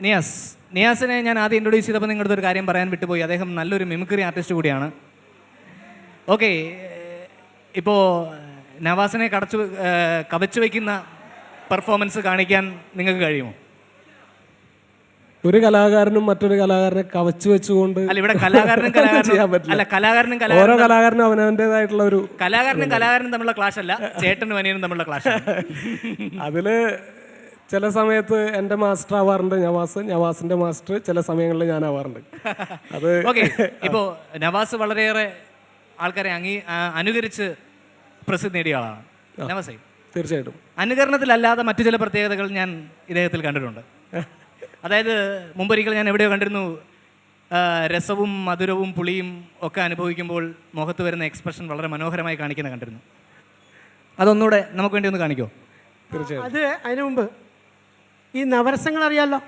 നിയാസ് നിയാസിനെ ഞാൻ ആദ്യം ഇൻട്രൊഡ്യൂസ് ചെയ്തപ്പോൾ നിങ്ങളുടെ ഒരു കാര്യം പറയാൻ വിട്ടുപോയി. അദ്ദേഹം നല്ലൊരു മിമിക്രി ആർട്ടിസ്റ്റ് കൂടിയാണ്. ഓക്കെ, ഇപ്പോൾ നവാസിനെ കവച്ചു വയ്ക്കുന്ന പെർഫോമൻസ് കാണിക്കാൻ നിങ്ങൾക്ക് കഴിയുമോ? ഒരു കലാകാരനും മറ്റൊരു കലാകാരനെ കവച്ചു വെച്ചുകൊണ്ട് അല്ല, ഇവിടെ കലാകാരനും ചെയ്യാൻ പറ്റില്ല. അല്ല, കലാകാരനും ഓരോ കലാകാരനും അവനവൻ്റെതായിട്ടുള്ള ഒരു കലാകാരനും തമ്മിലുള്ള ക്ലാഷ് അല്ല, ചേട്ടനും അനിയനും തമ്മിലുള്ള ക്ലാഷ്. അതില് ചില സമയത്ത് എൻ്റെ മാസ്റ്റർ ആവാറുണ്ട് നവാസിന്റെ മാസ്റ്റർ ചില സമയങ്ങളിൽ ഞാൻ ആവാറുണ്ട്. അത് ഓക്കെ, ഇപ്പോൾ നവാസ് വളരെയേറെ ആൾക്കാരെ അനുകരിച്ച് പ്രസിദ്ധി നേടിയ ആളാണ്. നവാസേ, തീർച്ചയായിട്ടും അനുകരണത്തിലല്ലാതെ മറ്റു ചില പ്രത്യേകതകൾ ഞാൻ ഇദ്ദേഹത്തിൽ കണ്ടിട്ടുണ്ട്. അതായത് മുമ്പൊരിക്കൽ ഞാൻ എവിടെയോ കണ്ടിരുന്നു, രസവും മധുരവും പുളിയും ഒക്കെ അനുഭവിക്കുമ്പോൾ മുഖത്ത് വരുന്ന എക്സ്പ്രഷൻ വളരെ മനോഹരമായി കാണിക്കുന്നത് കണ്ടിരുന്നു. അതൊന്നുകൂടെ നമുക്ക് വേണ്ടി ഒന്ന് കാണിക്കോ? തീർച്ചയായും. അത് അതിനു മുമ്പ് ഈ നവരസങ്ങൾ അറിയാമല്ലോ?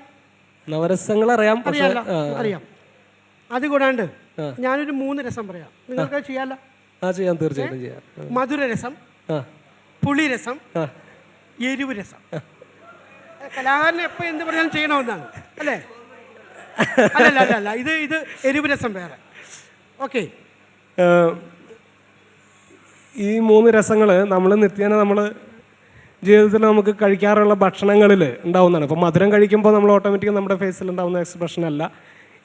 നവരസങ്ങൾ അറിയാം, അറിയാം. അതുകൂടാണ്ട് ഞാനൊരു 3 രസം പറയാം, നിങ്ങൾക്ക് ചെയ്യാമല്ലോ? ചെയ്യാം, തീർച്ചയായിട്ടും ചെയ്യാം. മധുരരസം, പുളിരസം, എരിവ് രസം. കലാകാരനെ എപ്പോൾ എന്ത് പറഞ്ഞാലും ചെയ്യണമെന്നാണ് അല്ലേ? അല്ല, ഇത് എരിവ് രസം വേറെ. ഓക്കെ, ഈ 3 രസങ്ങൾ നമ്മൾ നിത്യേന നമ്മൾ ജീവിതത്തിൽ നമുക്ക് കഴിക്കാറുള്ള ഭക്ഷണങ്ങളിൽ ഉണ്ടാവുന്നതാണ്. ഇപ്പോൾ മധുരം കഴിക്കുമ്പോൾ നമ്മൾ ഓട്ടോമാറ്റിക്കലി നമ്മുടെ ഫേസിൽ ഉണ്ടാകുന്ന എക്സ്പ്രഷൻ അല്ല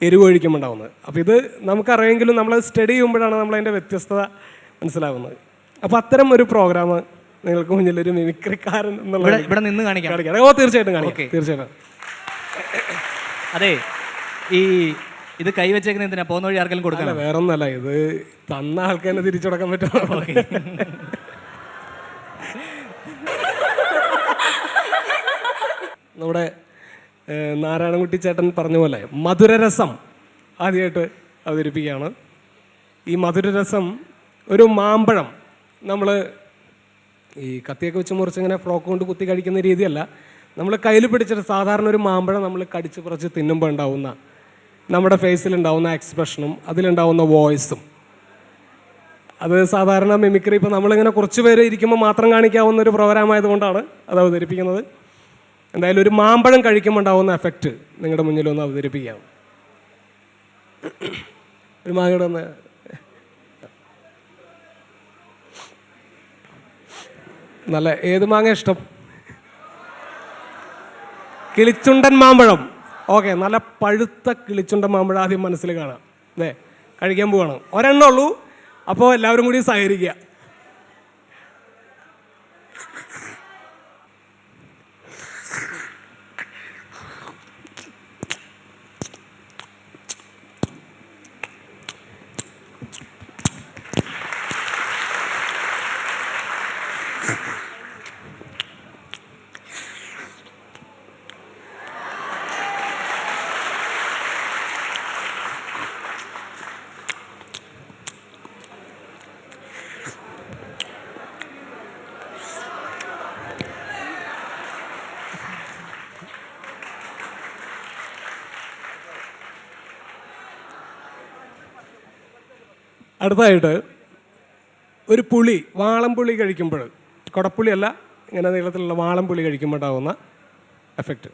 എരിവ് കഴിക്കുമ്പോൾ ഉണ്ടാവുന്നത്. അപ്പോൾ ഇത് നമുക്കറിയെങ്കിലും നമ്മൾ സ്റ്റഡി ചെയ്യുമ്പോഴാണ് നമ്മളതിൻ്റെ വ്യത്യസ്തത മനസ്സിലാകുന്നത്. അപ്പോൾ അത്തരം ഒരു പ്രോഗ്രാം നിങ്ങൾക്ക് മുന്നിൽ ഒരു മിമിക്രിക്കാരൻ ഇവിടെ നിന്ന് കാണിക്കാം. ഓ, തീർച്ചയായിട്ടും കാണിക്കാം, തീർച്ചയായിട്ടും. അതെ, ഇത് കൈവച്ചേക്കുന്ന എന്തിനാ? പോകുന്ന വഴി ആർക്കെങ്കിലും കൊടുക്കണം? വേറെ ഒന്നല്ല, ഇത് തന്ന ആൾക്ക് തന്നെ തിരിച്ചു കൊടുക്കാൻ പറ്റുമോ? നമ്മുടെ നാരായണൻകുട്ടി ചേട്ടൻ പറഞ്ഞ പോലെ മധുരരസം ആദ്യമായിട്ട് അവതരിപ്പിക്കുകയാണ്. ഈ മധുരരസം ഒരു മാമ്പഴം നമ്മൾ ഈ കത്തിയൊക്കെ വെച്ച് മുറിച്ചിങ്ങനെ ഫ്രോക്ക് കൊണ്ട് കുത്തി കഴിക്കുന്ന രീതിയല്ല, നമ്മൾ കയ്യിൽ പിടിച്ചിട്ട് സാധാരണ ഒരു മാമ്പഴം നമ്മൾ കടിച്ച് പറിച്ച് തിന്നുമ്പോൾ ഉണ്ടാവുന്ന നമ്മുടെ ഫേസിലുണ്ടാവുന്ന എക്സ്പ്രഷനും അതിലുണ്ടാവുന്ന വോയിസും, അത് സാധാരണ മിമിക്രി ഇപ്പോൾ നമ്മളിങ്ങനെ കുറച്ച് പേര് ഇരിക്കുമ്പോൾ മാത്രം കാണിക്കാവുന്ന ഒരു പ്രോഗ്രാം ആയതുകൊണ്ടാണ് അത് അവതരിപ്പിക്കുന്നത്. എന്തായാലും ഒരു മാമ്പഴം കഴിക്കുമ്പോൾ ഉണ്ടാവുന്ന എഫക്റ്റ് നിങ്ങളുടെ മുന്നിലൊന്ന് അവതരിപ്പിക്കാം. ഒരു മാങ്ങയുടെ ഒന്ന് നല്ല ഏത് മാങ്ങ ഇഷ്ടം? കിളിച്ചുണ്ടൻ മാമ്പഴം. ഓക്കെ, നല്ല പഴുത്ത കിളിച്ചുണ്ടൻ മാമ്പഴം ആദ്യം മനസ്സിൽ കാണാം. അതെ, കഴിക്കാൻ പോവാണ്. ഒരെണ്ണം ഉള്ളൂ, അപ്പോൾ എല്ലാവരും കൂടി സഹകരിക്കുക. അടുത്തതായിട്ട് ഒരു പുളി, വാളംപുളി കഴിക്കുമ്പോൾ, കുടപ്പുളി അല്ല, ഇങ്ങനെ നീളത്തിലുള്ള വാളംപുളി കഴിക്കുമ്പോൾ ഉണ്ടാകുന്ന എഫക്റ്റ്.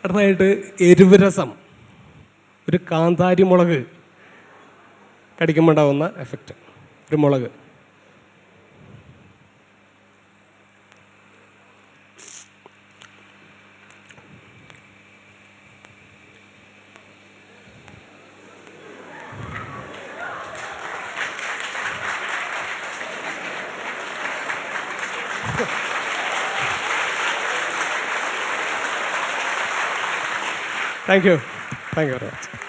അടുത്തതായിട്ട് എരിവ് രസം, ഒരു കാന്താരി മുളക് കടിക്കുമ്പോൾ ഉണ്ടാവുന്ന എഫക്റ്റ്. ഒരു മുളക്. Thank you very much.